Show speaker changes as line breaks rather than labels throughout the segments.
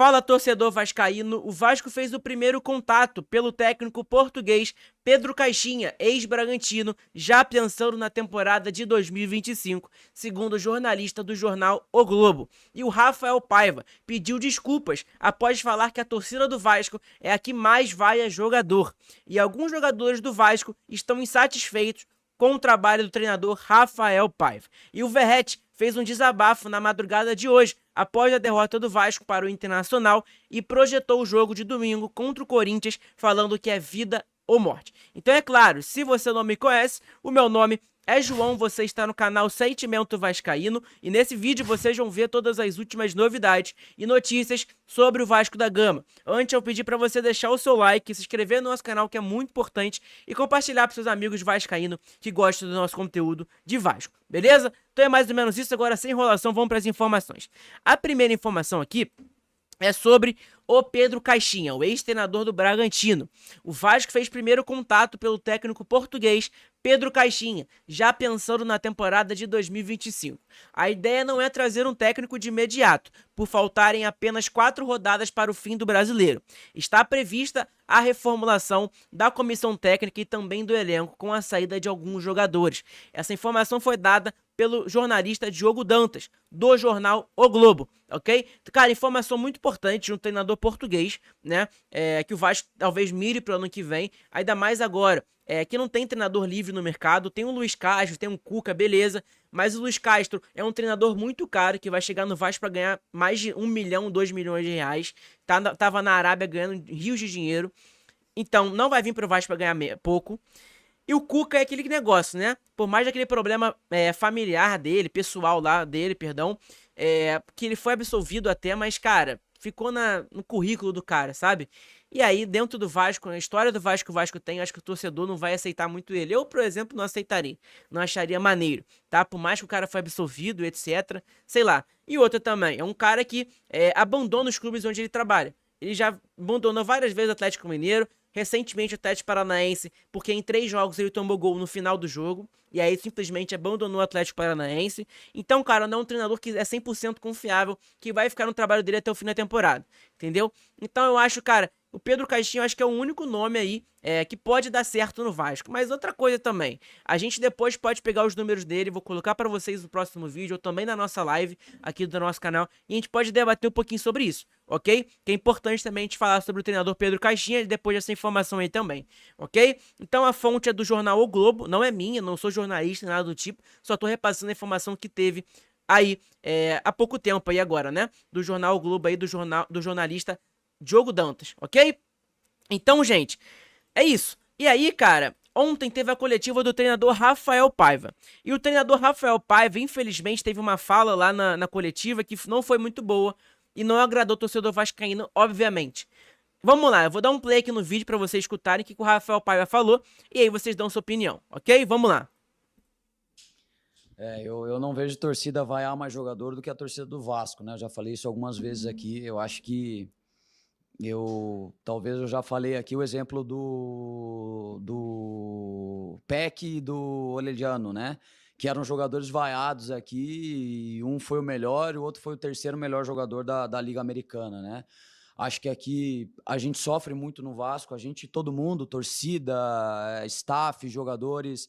Fala, torcedor vascaíno, o Vasco fez o primeiro contato pelo técnico português Pedro Caixinha, ex-Bragantino, já pensando na temporada de 2025, segundo o jornalista do jornal O Globo. E o Rafael Paiva pediu desculpas após falar que a torcida do Vasco é a que mais vai a jogador. E alguns jogadores do Vasco estão insatisfeitos com o trabalho do treinador Rafael Paiva. E o Verratti fez um desabafo na madrugada de hoje, após a derrota do Vasco para o Internacional, e projetou o jogo de domingo contra o Corinthians, falando que é vida ou morte. Então é claro, se você não me conhece, o meu nome é João, você está no canal Sentimento Vascaíno, e nesse vídeo vocês vão ver todas as últimas novidades e notícias sobre o Vasco da Gama. Antes eu pedi para você deixar o seu like, se inscrever no nosso canal, que é muito importante, e compartilhar para seus amigos vascaínos que gostam do nosso conteúdo de Vasco, beleza? Então é mais ou menos isso, agora sem enrolação, vamos para as informações. A primeira informação aqui é sobre o Pedro Caixinha, o ex-treinador do Bragantino. O Vasco fez primeiro contato pelo técnico português Pedro Caixinha, já pensando na temporada de 2025. A ideia não é trazer um técnico de imediato, por faltarem apenas 4 rodadas para o fim do Brasileiro. Está prevista a reformulação da comissão técnica e também do elenco, com a saída de alguns jogadores. Essa informação foi dada pelo jornalista Diogo Dantas, do jornal O Globo, ok? Cara, informação muito importante de um treinador português, né? Que o Vasco talvez mire para o ano que vem, ainda mais agora. Que não tem treinador livre no mercado, tem o Luiz Castro, tem o Cuca, beleza, mas o Luiz Castro é um treinador muito caro, que vai chegar no Vasco para ganhar mais de 1 milhão, 2 milhões de reais, tava na Arábia ganhando rios de dinheiro, então não vai vir pro Vasco para ganhar pouco. E o Cuca é aquele negócio, né? Por mais daquele problema familiar dele, pessoal lá dele, perdão, que ele foi absolvido até, mas, cara, ficou no currículo do cara, sabe? E aí, dentro do Vasco, a história do Vasco que o Vasco tem, acho que o torcedor não vai aceitar muito ele. Eu, por exemplo, não aceitaria. Não acharia maneiro, tá? Por mais que o cara foi absolvido, etc. Sei lá. E outra também, é um cara que abandona os clubes onde ele trabalha. Ele já abandonou várias vezes o Atlético Mineiro, recentemente o Atlético Paranaense, porque em 3 jogos ele tomou gol no final do jogo, e aí simplesmente abandonou o Atlético Paranaense. Então, cara, não é um treinador que é 100% confiável, que vai ficar no trabalho dele até o fim da temporada, entendeu? Então eu acho, cara, o Pedro Caixinha eu acho que é o único nome aí que pode dar certo no Vasco. Mas outra coisa também, a gente depois pode pegar os números dele, vou colocar pra vocês no próximo vídeo, ou também na nossa live aqui do nosso canal, e a gente pode debater um pouquinho sobre isso, ok? Que é importante também a gente falar sobre o treinador Pedro Caixinha, depois dessa informação aí também, ok? Então a fonte é do jornal O Globo, não é minha, não sou jornalista, nada do tipo, só tô repassando a informação que teve aí há pouco tempo aí agora, né? Do jornal O Globo aí, do jornalista Diogo Dantas, ok? Então, gente, é isso. E aí, cara, ontem teve a coletiva do treinador Rafael Paiva. E o treinador Rafael Paiva, infelizmente, teve uma fala lá na coletiva que não foi muito boa e não agradou o torcedor vascaíno, obviamente. Vamos lá, eu vou dar um play aqui no vídeo pra vocês escutarem o que o Rafael Paiva falou e aí vocês dão sua opinião, ok? Vamos lá.
Eu não vejo torcida vaiar mais jogador do que a torcida do Vasco, né? Eu já falei isso algumas vezes aqui. Eu acho que talvez eu já falei aqui o exemplo do Peck e do Orelhano, né? Que eram jogadores vaiados aqui, e um foi o melhor e o outro foi o terceiro melhor jogador da Liga Americana, né? Acho que aqui a gente sofre muito no Vasco, todo mundo, torcida, staff, jogadores,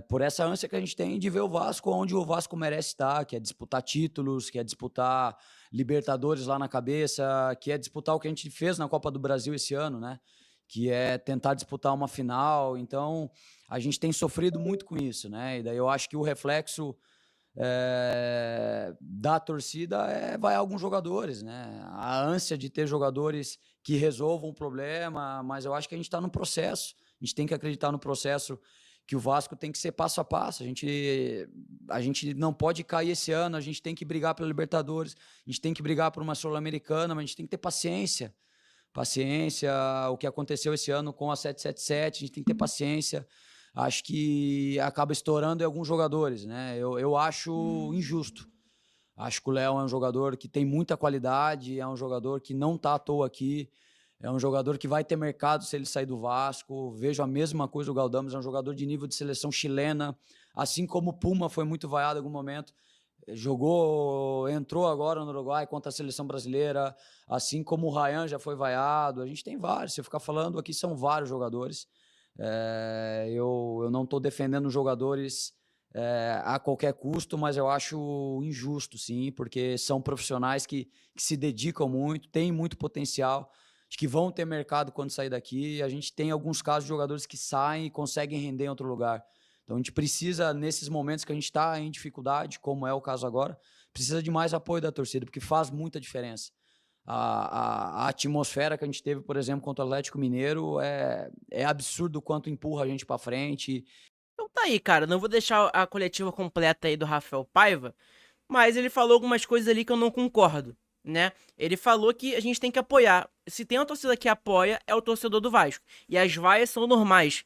por essa ânsia que a gente tem de ver o Vasco onde o Vasco merece estar, que é disputar títulos, que é disputar Libertadores lá na cabeça, que é disputar o que a gente fez na Copa do Brasil esse ano, né? Que é tentar disputar uma final. Então, a gente tem sofrido muito com isso, né? E daí eu acho que o reflexo da torcida vai a alguns jogadores, né? A ânsia de ter jogadores que resolvam o problema, mas eu acho que a gente está no processo, a gente tem que acreditar no processo, que o Vasco tem que ser passo a passo. A gente não pode cair esse ano, a gente tem que brigar pela Libertadores, a gente tem que brigar por uma Sul-Americana, mas a gente tem que ter paciência. Paciência, o que aconteceu esse ano com a 777, a gente tem que ter paciência. Acho que acaba estourando em alguns jogadores, né? Eu acho injusto. Acho que o Léo é um jogador que tem muita qualidade, é um jogador que não está à toa aqui, é um jogador que vai ter mercado se ele sair do Vasco. Vejo a mesma coisa do Galdames, é um jogador de nível de seleção chilena, assim como o Puma foi muito vaiado em algum momento. entrou agora no Uruguai contra a seleção brasileira, assim como o Ryan já foi vaiado. A gente tem vários, se eu ficar falando aqui, são vários jogadores. Eu não estou defendendo jogadores a qualquer custo, mas eu acho injusto, sim, porque são profissionais que se dedicam muito, têm muito potencial, acho que vão ter mercado quando sair daqui. A gente tem alguns casos de jogadores que saem e conseguem render em outro lugar. Então a gente precisa, nesses momentos que a gente está em dificuldade, como é o caso agora, precisa de mais apoio da torcida, porque faz muita diferença. A atmosfera que a gente teve, por exemplo, contra o Atlético Mineiro é absurdo o quanto empurra a gente para frente.
Então tá aí, cara. Não vou deixar a coletiva completa aí do Rafael Paiva, mas ele falou algumas coisas ali que eu não concordo, né? Ele falou que a gente tem que apoiar. Se tem uma torcida que apoia, é o torcedor do Vasco. E as vaias são normais.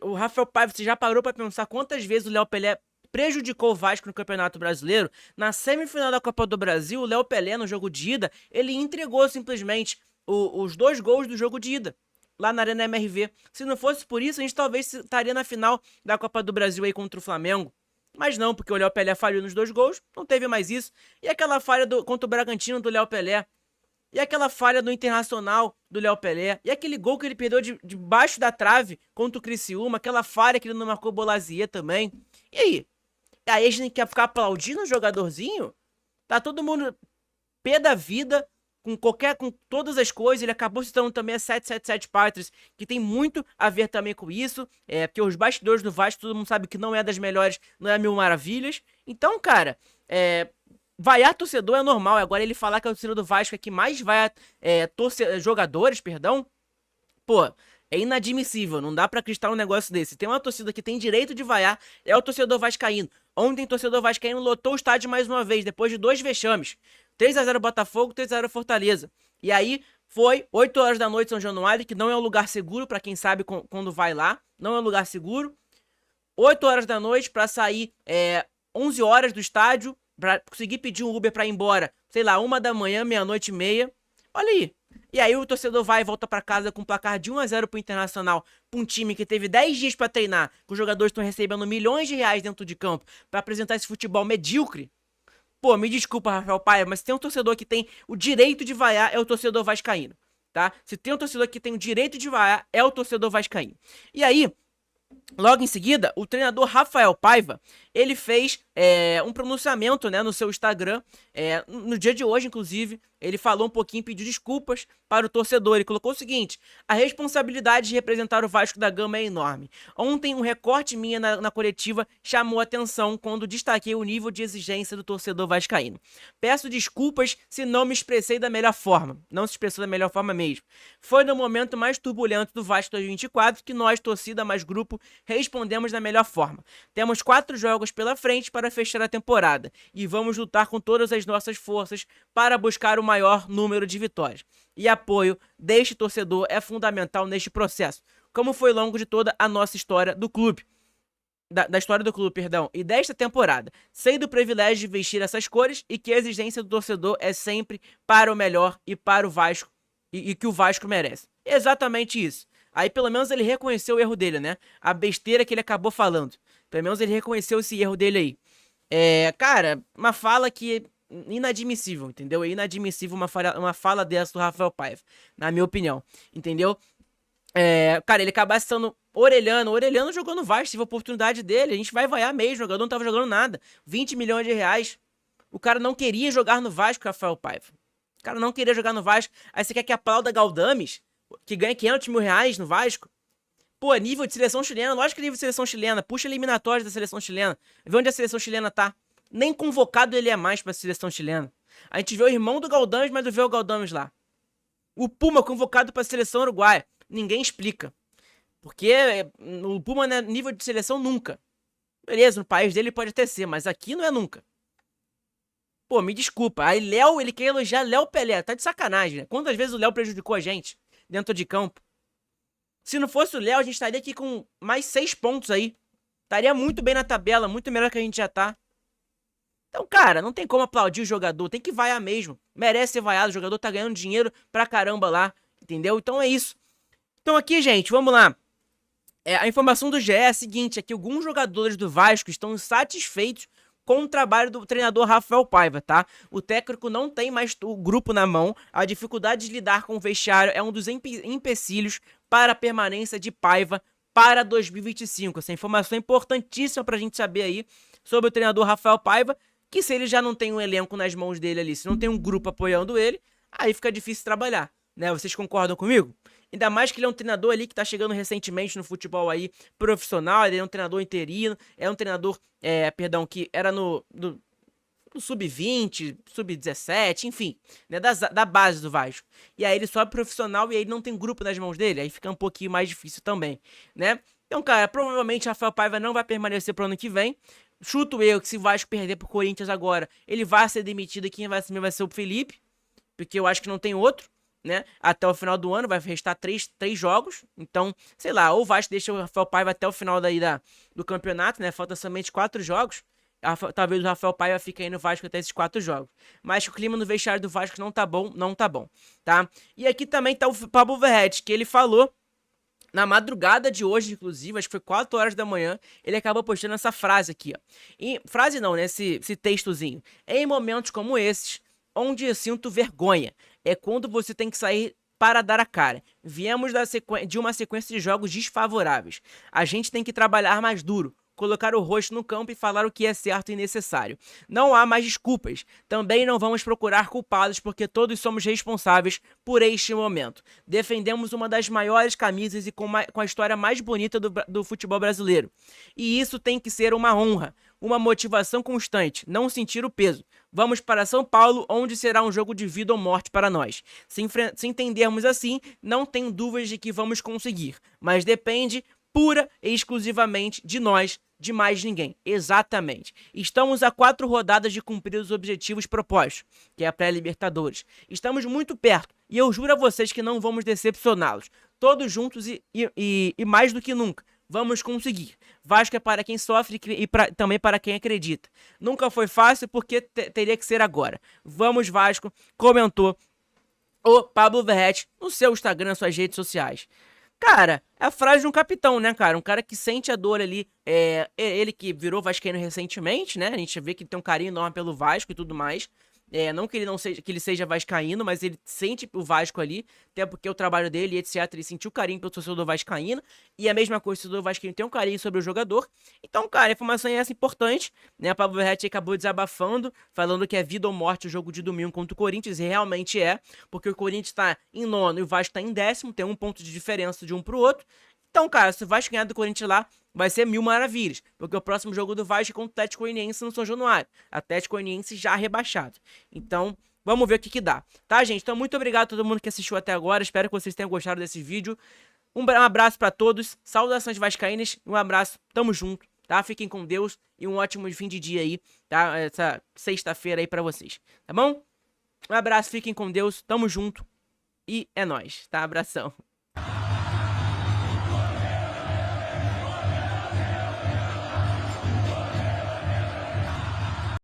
O Rafael Paiva, você já parou pra pensar quantas vezes o Léo Pelé prejudicou o Vasco no Campeonato Brasileiro? Na semifinal da Copa do Brasil, o Léo Pelé, no jogo de ida, ele entregou simplesmente os 2 gols do jogo de ida, lá na Arena MRV. Se não fosse por isso, a gente talvez estaria na final da Copa do Brasil aí contra o Flamengo. Mas não, porque o Léo Pelé falhou nos 2 gols, não teve mais isso. E aquela falha contra o Bragantino do Léo Pelé? E aquela falha do Internacional do Léo Pelé? E aquele gol que ele perdeu debaixo da trave contra o Criciúma? Aquela falha que ele não marcou o Bolazier também? E aí? Aí a gente quer ficar aplaudindo o jogadorzinho? Tá todo mundo pé da vida com todas as coisas. Ele acabou citando também a 777 Patriots, que tem muito a ver também com isso. Porque os bastidores do Vasco, todo mundo sabe que não é das melhores, não é mil maravilhas. Então, cara, vaiar torcedor é normal. Agora ele falar que a torcida do Vasco é que mais vai jogadores, perdão. Pô, é inadmissível. Não dá pra acreditar num negócio desse. Tem uma torcida que tem direito de vaiar, é o torcedor vascaíno. Ontem o torcedor vascaíno lotou o estádio mais uma vez, depois de 2 vexames. 3-0 Botafogo, 3-0 Fortaleza. E aí foi 8 horas da noite São Januário, que não é um lugar seguro pra quem sabe quando vai lá. Não é um lugar seguro. 8 horas da noite pra sair 11 horas do estádio, pra conseguir pedir um Uber pra ir embora, sei lá, 1 da manhã, meia-noite e meia. Olha aí. E aí o torcedor vai e volta pra casa com um placar de 1-0 pro Internacional, pra um time que teve 10 dias pra treinar, que os jogadores estão recebendo milhões de reais dentro de campo pra apresentar esse futebol medíocre. Pô, me desculpa, Rafael Paia, mas se tem um torcedor que tem o direito de vaiar, é o torcedor vascaíno, tá? Se tem um torcedor que tem o direito de vaiar, é o torcedor vascaíno. E aí, logo em seguida, o treinador Rafael Paiva, ele fez um pronunciamento, né, no seu Instagram, no dia de hoje, inclusive. Ele falou um pouquinho, pediu desculpas para o torcedor. Ele colocou o seguinte: a responsabilidade de representar o Vasco da Gama é enorme. Ontem, um recorte minha na coletiva chamou atenção quando destaquei o nível de exigência do torcedor vascaíno. Peço desculpas se não me expressei da melhor forma. Não se expressou da melhor forma mesmo. Foi no momento mais turbulento do Vasco 2024 que nós, torcida mais grupo, respondemos da melhor forma. Temos 4 jogos pela frente para fechar a temporada e vamos lutar com todas as nossas forças para buscar o maior número de vitórias. E apoio deste torcedor é fundamental neste processo, como foi ao longo de toda a nossa história do clube. Da história do clube, perdão, e desta temporada. Sei do privilégio de vestir essas cores e que a exigência do torcedor é sempre para o melhor e para o Vasco, e que o Vasco merece. Exatamente isso. Aí pelo menos ele reconheceu o erro dele, né? A besteira que ele acabou falando. Pelo menos ele reconheceu esse erro dele aí. Cara, uma fala que é inadmissível, entendeu? É inadmissível uma fala dessa do Rafael Paiva, na minha opinião, entendeu? Cara, ele acabar citando Orelhano. Orelhano jogou no Vasco, tive a oportunidade dele. A gente vai vaiar mesmo, o jogador não tava jogando nada. 20 milhões de reais. O cara não queria jogar no Vasco, Rafael Paiva. O cara não queria jogar no Vasco. Aí você quer que aplauda Galdames, que ganha 500 mil reais no Vasco? Pô, nível de seleção chilena, lógico que nível de seleção chilena. Puxa eliminatórias da seleção chilena. Vê onde a seleção chilena tá. Nem convocado ele é mais pra seleção chilena. A gente vê o irmão do Galdames, mas não vê o Galdames lá. O Puma convocado pra seleção uruguaia. Ninguém explica. Porque o Puma não é nível de seleção nunca. Beleza, no país dele pode até ser, mas aqui não é nunca. Pô, me desculpa. Aí Léo, ele quer elogiar Léo Pelé. Tá de sacanagem, né? Quantas vezes o Léo prejudicou a gente dentro de campo? Se não fosse o Léo, a gente estaria aqui com mais 6 pontos aí. Estaria muito bem na tabela, muito melhor que a gente já tá. Então, cara, não tem como aplaudir o jogador. Tem que vaiar mesmo. Merece ser vaiado. O jogador tá ganhando dinheiro pra caramba lá. Entendeu? Então é isso. Então aqui, gente, vamos lá. A informação do GE é a seguinte: é que alguns jogadores do Vasco estão insatisfeitos com o trabalho do treinador Rafael Paiva, tá? O técnico não tem mais o grupo na mão, a dificuldade de lidar com o vestiário é um dos empecilhos para a permanência de Paiva para 2025. Essa informação é importantíssima pra gente saber aí sobre o treinador Rafael Paiva, que se ele já não tem um elenco nas mãos dele ali, se não tem um grupo apoiando ele, aí fica difícil trabalhar, né? Vocês concordam comigo? Ainda mais que ele é um treinador ali que tá chegando recentemente no futebol aí profissional, ele é um treinador interino, é um treinador, que era no sub-20, sub-17, enfim, né, da base do Vasco. E aí ele sobe profissional e aí não tem grupo nas mãos dele, aí fica um pouquinho mais difícil também, né? Então, cara, provavelmente Rafael Paiva não vai permanecer pro ano que vem. Chuto eu que se o Vasco perder pro Corinthians agora, ele vai ser demitido e quem vai assumir vai ser o Felipe, porque eu acho que não tem outro, né? Até o final do ano vai restar três jogos. Então, sei lá, ou o Vasco deixa o Rafael Paiva até o final do campeonato, né? Falta somente 4 jogos. Talvez o Rafael Paiva fique aí no Vasco até esses 4 jogos. Mas o clima no vestiário do Vasco não tá bom, tá? E aqui também tá o Pablo Verratti, que ele falou na madrugada de hoje, inclusive, acho que foi 4 horas da manhã, ele acabou postando essa frase aqui, ó. Frase não, né? Esse textozinho. Em momentos como esses, onde eu sinto vergonha, é quando você tem que sair para dar a cara. Viemos de uma sequência de jogos desfavoráveis. A gente tem que trabalhar mais duro, colocar o rosto no campo e falar o que é certo e necessário. Não há mais desculpas. Também não vamos procurar culpados porque todos somos responsáveis por este momento. Defendemos uma das maiores camisas e com a história mais bonita do futebol brasileiro. E isso tem que ser uma honra, uma motivação constante, não sentir o peso. Vamos para São Paulo, onde será um jogo de vida ou morte para nós. Se entendermos assim, não tenho dúvidas de que vamos conseguir, mas depende pura e exclusivamente de nós, de mais ninguém. Exatamente. Estamos a 4 rodadas de cumprir os objetivos propostos, que é a pré-Libertadores. Estamos muito perto e eu juro a vocês que não vamos decepcioná-los. Todos juntos e mais do que nunca. Vamos conseguir. Vasco é para quem sofre e também para quem acredita. Nunca foi fácil porque teria que ser agora. Vamos Vasco, comentou o Pablo Verratti no seu Instagram, suas redes sociais. Cara, é a frase de um capitão, né, cara? Um cara que sente a dor ali. Ele que virou vascaíno recentemente, né? A gente vê que ele tem um carinho enorme pelo Vasco e tudo mais. Não que ele não seja, que ele seja vascaíno, mas ele sente o Vasco ali, até porque o trabalho dele, etc, ele sentiu carinho pelo torcedor vascaíno, e a mesma coisa, o torcedor vascaíno tem um carinho sobre o jogador. Então, cara, a informação é essa importante, né? A Pablo Verratti acabou desabafando, falando que é vida ou morte o jogo de domingo contra o Corinthians, e realmente é, porque o Corinthians tá em 9º e o Vasco tá em 10º, tem um ponto de diferença de um pro outro. Então, cara, se o Vasco ganhar do Corinthians lá, vai ser 1000 maravilhas, porque o próximo jogo do Vasco é contra o Atlético Goianiense no São Januário. Atlético Goianiense já rebaixado. Então, vamos ver o que dá. Tá, gente? Então, muito obrigado a todo mundo que assistiu até agora. Espero que vocês tenham gostado desse vídeo. Um abraço pra todos. Saudações vascaínas. Um abraço. Tamo junto, tá? Fiquem com Deus e um ótimo fim de dia aí, tá? Essa sexta-feira aí pra vocês, tá bom? Um abraço, fiquem com Deus. Tamo junto. E é nóis, tá? Abração.